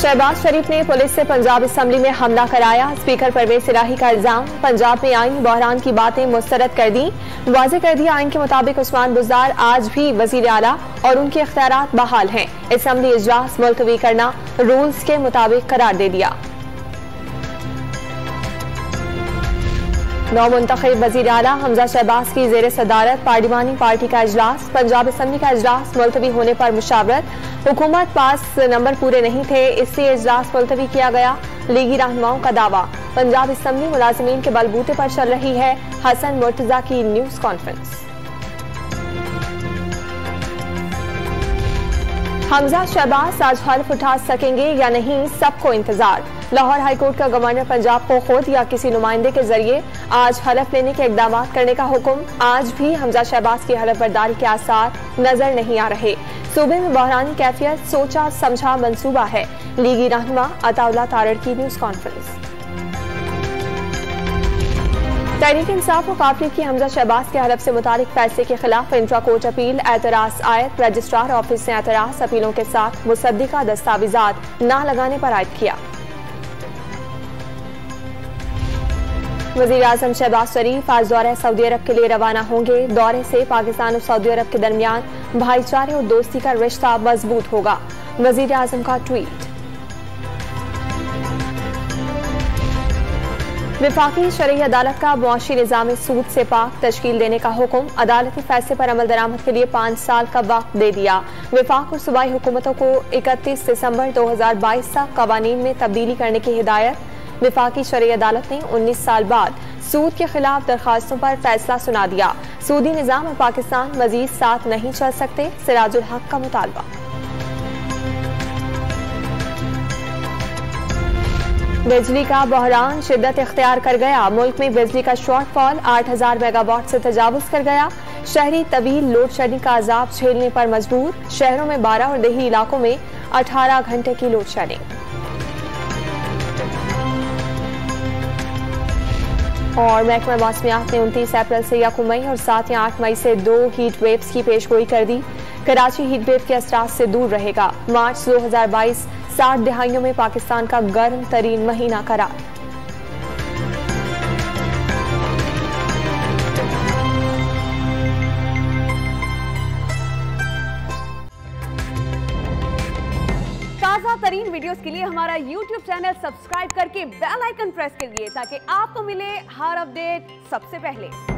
शहबाज शरीफ ने पुलिस से पंजाब असम्बली में हमला कराया। स्पीकर परवेज इलाही का इल्जाम, पंजाब में आईनी बहरान की बातें मुस्तरद कर दी। वाज़ेह कर दिया आइन के मुताबिक उस्मान बुज़दार आज भी वज़ीर आला और उनके इख्तियारात बहाल हैं। असम्बली इजलास मुलतवी करना रूल्स के मुताबिक करार दे दिया। नौ मुंतखब वज़ीर आला हमजा शहबाज की जेर सदारत पार्लिमानी पार्टी का इजलास। पंजाब असम्बली का इजलास मुलतवी होने पर मुशावरत। हुकूमत पास नंबर पूरे नहीं थे, इसलिए इजलास मुलतवी किया गया। लीगी रहनुमाओं का दावा, पंजाब असम्बली मुलाजिमीन के बलबूते पर चल रही है। हसन मुर्तजा की न्यूज कॉन्फ्रेंस। हमजा शहबाज आज हल्फ उठा सकेंगे या नहीं, सबको इंतजार। लाहौर हाईकोर्ट का गवर्नर पंजाब को खुद या किसी नुमाइंदे के जरिए आज हलफ लेने के इकदाम करने का हुक्म। आज भी हमजा शहबाज की हलफ बर्दारी के आसार नजर नहीं आ रहे। सूबे में बहरानी कैफियत, सोचा समझा मंसूबा है। लीगी रहनुमा अताउल्लाह तारड़ की न्यूज कॉन्फ्रेंस। तहरीक इंसाफ और काफिले की हमजा शहबाज के हलफ से मुतालिक फैसले के खिलाफ इंट्रा कोर्ट अपील एतराज आयत। रजिस्ट्रार ऑफिस ने एतराज अपीलों के साथ मुसद्दिका दस्तावेजात न लगाने पर आयद किया। वज़ीर आज़म शहबाज शरीफ आज दौरे सऊदी अरब के लिए रवाना होंगे। दौरे से पाकिस्तान और सऊदी अरब के दरमियान भाईचारे और दोस्ती का रिश्ता मजबूत होगा। वज़ीर आज़म का ट्वीट। विफाकी शरई अदालत का मुआशी निज़ाम सूद से पाक तश्कील देने का हुक्म। अदालती फैसले पर अमल दरामद के लिए 5 साल का वक्त दे दिया। विफाक और सूबाई हुकूमतों को 31 दिसंबर 2022 तक कवानीन में तब्दीली करने की हिदायत। विफाकी शरई अदालत ने 19 साल बाद सूद के खिलाफ दरखास्तों पर फैसला सुना दिया। सूदी निज़ाम और पाकिस्तान मजीद साथ नहीं चल सकते, सिराजुल हक का मुतालबा। बिजली का बहरान शिद्दत इख्तियार कर गया। मुल्क में बिजली का शॉर्टफॉल 8000 मेगावाट से तजावुज कर गया। शहरी तवील लोड शेडिंग का अजाब झेलने पर मजबूर। शहरों में 12 और देही इलाकों में 18 घंटे की लोड शेडिंग। और महकमा मौसमियात ने 29 अप्रैल से 1 मई और 7 या 8 मई से 2 हीट वेव्स की पेशगोई कर दी। कराची हीट वेव के असरात से दूर रहेगा। मार्च 2022 60 दहाइयों में पाकिस्तान का गर्म तरीन महीना करार। ताज़ा तरीन वीडियोस के लिए हमारा YouTube चैनल सब्सक्राइब करके बेल आइकन प्रेस करिए ताकि आपको मिले हर अपडेट सबसे पहले।